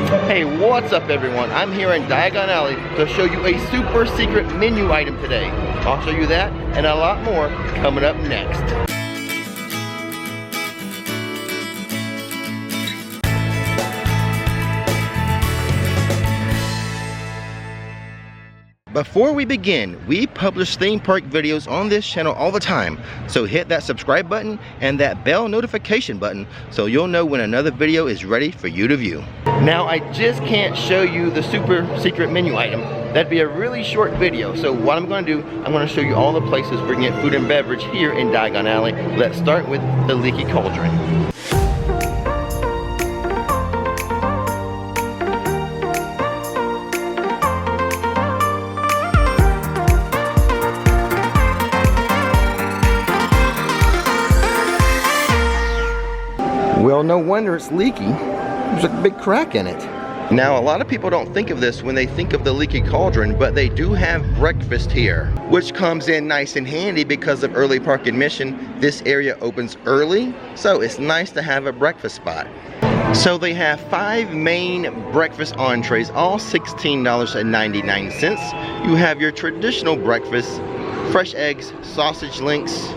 Hey, what's up everyone? I'm here in Diagon Alley to show you a super secret menu item today. I'll show you that and a lot more coming up next. Before we begin, we publish theme park videos on this channel all the time, so hit that subscribe button and that bell notification button so you'll know when another video is ready for you to view. Now, I just can't show you the super secret menu item. That'd be a really short video, so what I'm going to do, I'm going to show you all the places we can get food and beverage here in Diagon Alley. Let's start with the Leaky Cauldron. Well, no wonder it's leaky. There's a big crack in it. Now, a lot of people don't think of this when they think of the Leaky Cauldron, but they do have breakfast here, which comes in nice and handy because of early park admission. This area opens early, so it's nice to have a breakfast spot. So they have 5 main breakfast entrees, all $16.99. You have your traditional breakfast, fresh eggs, sausage links,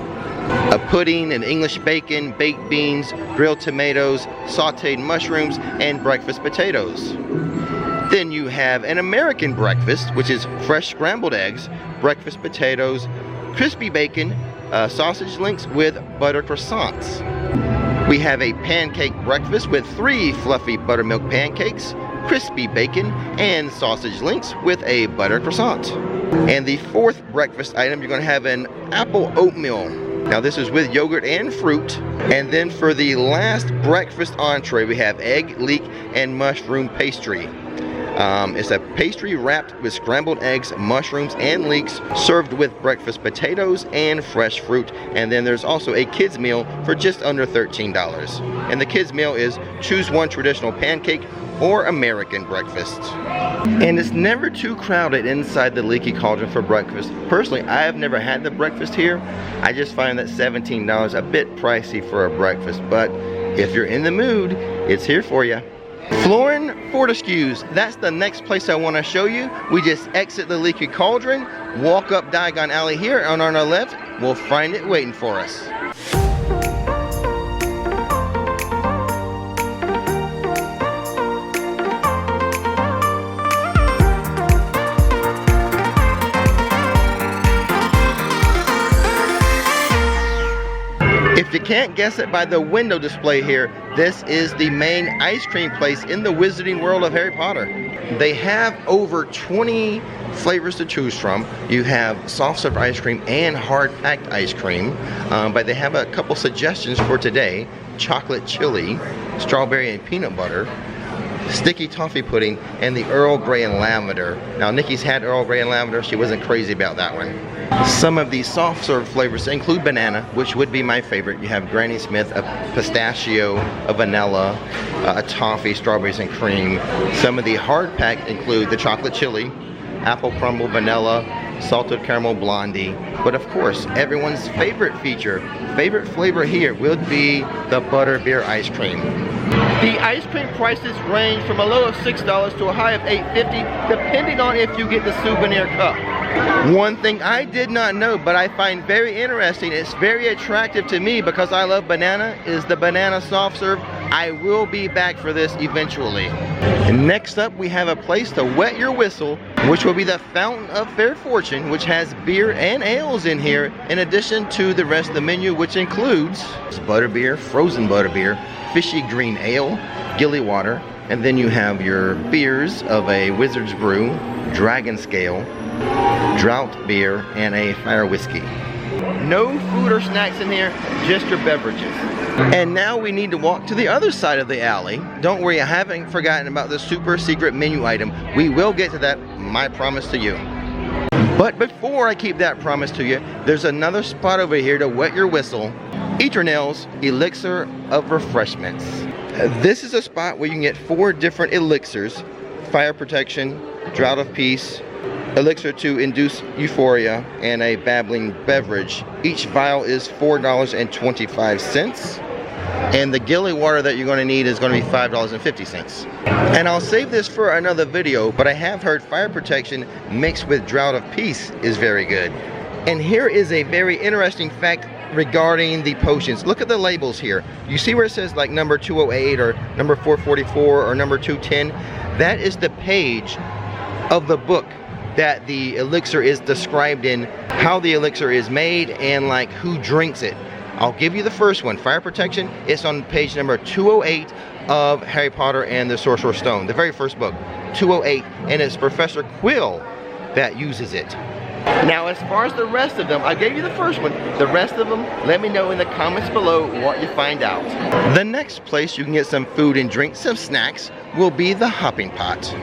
a pudding, an English bacon, baked beans, grilled tomatoes, sauteed mushrooms, and breakfast potatoes. Then you have an American breakfast, which is fresh scrambled eggs, breakfast potatoes, crispy bacon, sausage links with butter croissants. We have a pancake breakfast with 3 fluffy buttermilk pancakes, crispy bacon, and sausage links with a butter croissant. And the 4th breakfast item, you're going to have an apple oatmeal. Now this is with yogurt and fruit. And then for the last breakfast entree, we have egg, leek, and mushroom pastry. It's a pastry wrapped with scrambled eggs, mushrooms, and leeks, served with breakfast potatoes and fresh fruit. And then there's also a kids meal for just under $13. And the kids meal is choose one traditional pancake or American breakfast. And it's never too crowded inside the Leaky Cauldron for breakfast. Personally, I have never had the breakfast here. I just find that $17 a bit pricey for a breakfast, but if you're in the mood, it's here for you. Florean Fortescue's, that's the next place I want to show you. We just exit the Leaky Cauldron, walk up Diagon Alley here, and on our left, we'll find it waiting for us. If you can't guess it by the window display here, this is the main ice cream place in the Wizarding World of Harry Potter. They have over 20 flavors to choose from. You have soft serve ice cream and hard packed ice cream, but they have a couple suggestions for today: chocolate chili, strawberry and peanut butter, sticky toffee pudding, and the Earl Grey and lavender. Now, Nikki's had Earl Grey and lavender. She wasn't crazy about that one. Some of the soft serve flavors include banana, which would be my favorite. You have Granny Smith, a pistachio, a vanilla, a toffee, strawberries and cream. Some of the hard packed include the chocolate chili, apple crumble vanilla, salted caramel blondie. But of course, everyone's favorite flavor here would be the butterbeer ice cream. The ice cream prices range from a low of $6 to a high of $8.50, depending on if you get the souvenir cup. One thing I did not know, but I find very interesting, it's very attractive to me because I love banana, is the banana soft serve. I will be back for this eventually. And next up, we have a place to wet your whistle, which will be the Fountain of Fair Fortune, which has beer and ales in here, in addition to the rest of the menu, which includes butterbeer, frozen butterbeer, fishy green ale, gilly water, and then you have your beers of a Wizard's Brew, Dragon Scale, Drought beer, and a fire whiskey. No food or snacks in here, just your beverages. And now we need to walk to the other side of the alley. Don't worry, I haven't forgotten about the super secret menu item. We will get to that, my promise to you. But before I keep that promise to you, there's another spot over here to wet your whistle. Eternel's Elixir of Refreshments. This is a spot where you can get 4 different elixirs: fire protection, drought of peace, elixir to induce euphoria, and a babbling beverage. Each vial is $4.25. And the gilly water that you're going to need is going to be $5.50. And I'll save this for another video, but I have heard fire protection mixed with Draught of Peace is very good. And here is a very interesting fact regarding the potions. Look at the labels here. You see where it says like number 208 or number 444 or number 210? That is the page of the book that the elixir is described in, how the elixir is made, and like who drinks it. I'll give you the first one, fire protection. It's on page number 208 of Harry Potter and the Sorcerer's Stone, the very first book, 208, and it's Professor Quill that uses it. Now, as far as the rest of them, I gave you the first one. The rest of them, let me know in the comments below what you find out. The next place you can get some food and drink, some snacks, will be the Hoppy Pot.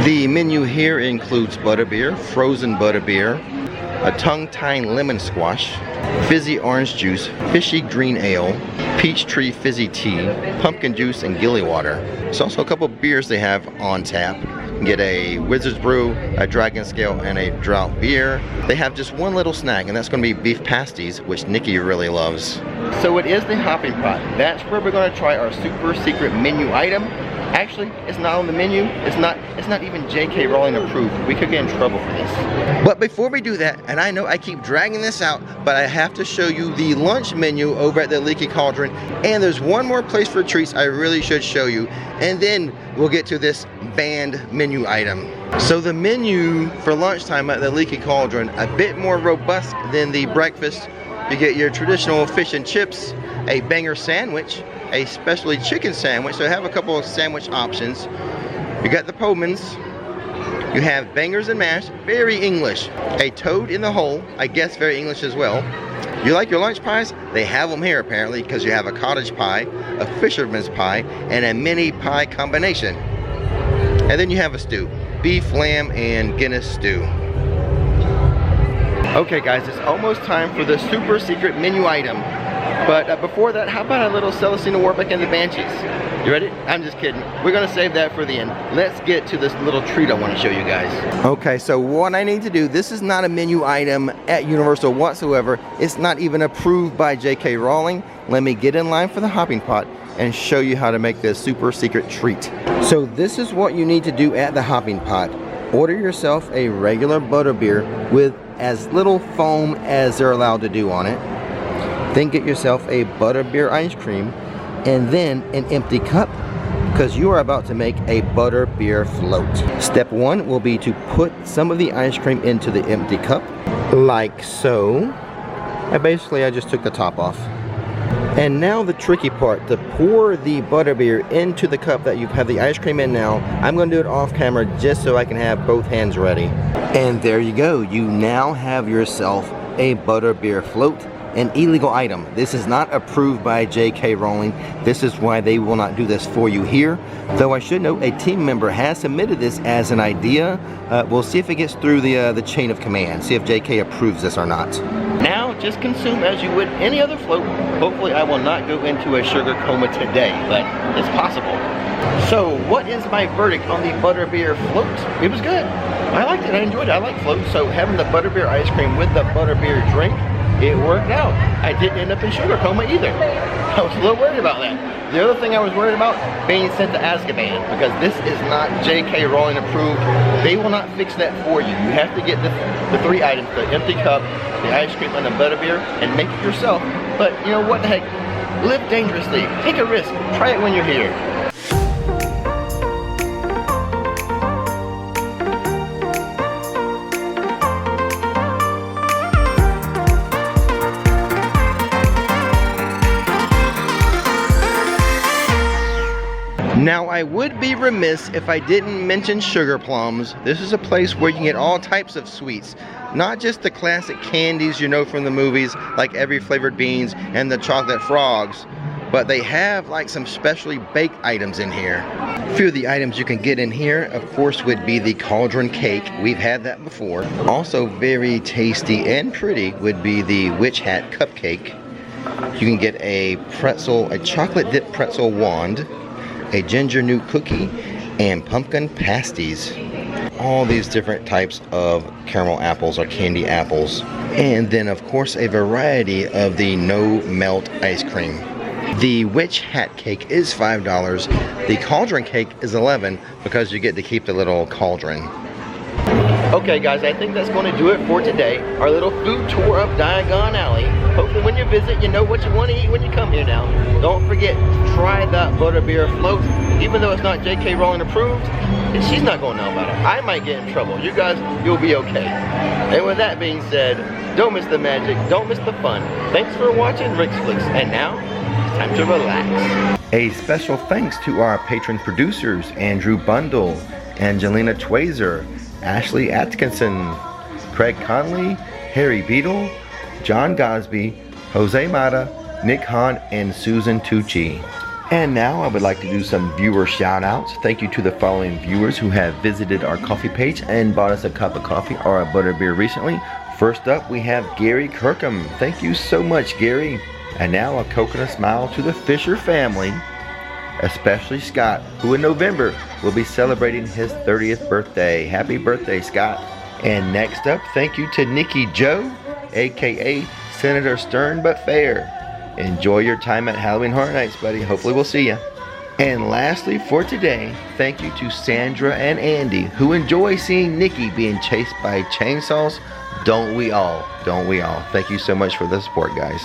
The menu here includes butterbeer, frozen butterbeer, a tongue-tying lemon squash, fizzy orange juice, fishy green ale, peach tree fizzy tea, pumpkin juice, and gilly water. There's also a couple beers they have on tap. You can get a Wizard's Brew, a Dragon Scale, and a Draught beer. They have just one little snack, and that's going to be beef pasties, which Nikki really loves. So it is the Hoppy Pot. That's where we're going to try our super secret menu item. Actually, it's not on the menu. It's not even J.K. Rowling approved. We could get in trouble for this. But before we do that, and I know I keep dragging this out, but I have to show you the lunch menu over at the Leaky Cauldron. And there's one more place for treats I really should show you. And then we'll get to this banned menu item. So the menu for lunchtime at the Leaky Cauldron, a bit more robust than the breakfast. You get your traditional fish and chips, a banger sandwich, a specialty chicken sandwich, so I have a couple of sandwich options. You got the Pomans, you have bangers and mash, very English, a toad in the hole, I guess very English as well. You like your lunch pies? They have them here apparently, because you have a cottage pie, a fisherman's pie, and a mini pie combination. And then you have a stew, beef, lamb, and Guinness stew. Okay guys, it's almost time for the super secret menu item. But before that, how about a little Celestina Warbeck and the Banshees? You ready? I'm just kidding. We're gonna save that for the end. Let's get to this little treat I want to show you guys. Okay, so what I need to do, this is not a menu item at Universal whatsoever. It's not even approved by J.K. Rowling. Let me get in line for the Hoppy Pot and show you how to make this super secret treat. So this is what you need to do at the Hoppy Pot. Order yourself a regular butterbeer with as little foam as they're allowed to do on it. Then get yourself a butterbeer ice cream and then an empty cup, because you are about to make a butterbeer float. Step one will be to put some of the ice cream into the empty cup, like so. And basically I just took the top off. And now the tricky part, to pour the butterbeer into the cup that you have the ice cream in now. I'm going to do it off camera just so I can have both hands ready. And there you go. You now have yourself a butterbeer float. An illegal item. This is not approved by J.K. Rowling. This is why they will not do this for you here. Though I should note, a team member has submitted this as an idea. We'll see if it gets through the chain of command. See if J.K. approves this or not. Now, just consume as you would any other float. Hopefully I will not go into a sugar coma today, but it's possible. So, what is my verdict on the butterbeer float? It was good. I liked it. I enjoyed it. I like floats. So, having the butterbeer ice cream with the butterbeer drink, it worked out. I didn't end up in sugar coma either. I was a little worried about that. The other thing I was worried about, being sent to Azkaban, because this is not J.K. Rowling approved. They will not fix that for you. You have to get the three items, the empty cup, the ice cream, and the butterbeer, and make it yourself. But you know what the heck? Live dangerously. Take a risk. Try it when you're here. Now, I would be remiss if I didn't mention Sugarplums. This is a place where you can get all types of sweets. Not just the classic candies you know from the movies, like every flavored beans and the chocolate frogs, but they have like some specially baked items in here. A few of the items you can get in here, of course, would be the cauldron cake. We've had that before. Also very tasty and pretty would be the witch hat cupcake. You can get a chocolate dip pretzel wand, a ginger nut cookie, and pumpkin pasties. All these different types of caramel apples or candy apples. And then of course a variety of the no melt ice cream. The witch hat cake is $5. The cauldron cake is $11 because you get to keep the little cauldron. Okay guys, I think that's going to do it for today. Our little food tour of Diagon Alley. Hopefully when you visit, you know what you want to eat when you come here now. Don't forget to try that butterbeer float. Even though it's not J.K. Rowling approved, she's not going to know about it. I might get in trouble. You guys, you'll be okay. And with that being said, don't miss the magic, don't miss the fun. Thanks for watching Rick's Flicks, and now, it's time to relax. A special thanks to our patron producers, Andrew Bundle, Angelina Twazer, Ashley Atkinson, Craig Conley, Harry Beadle, John Gosby, Jose Mata, Nick Hahn, and Susan Tucci. And now I would like to do some viewer shout outs. Thank you to the following viewers who have visited our coffee page and bought us a cup of coffee or a butterbeer recently. First up, we have Gary Kirkham. Thank you so much, Gary. And now a coconut smile to the Fisher family, especially Scott, who in November will be celebrating his 30th birthday. Happy birthday, Scott. And next up, thank you to Nikki Joe, aka Senator Stern but Fair. Enjoy your time at Halloween Horror Nights, buddy. Hopefully we'll see you. And lastly for today, thank you to Sandra and Andy, who enjoy seeing Nikki being chased by chainsaws. Don't we all? Don't we all? Thank you so much for the support, guys.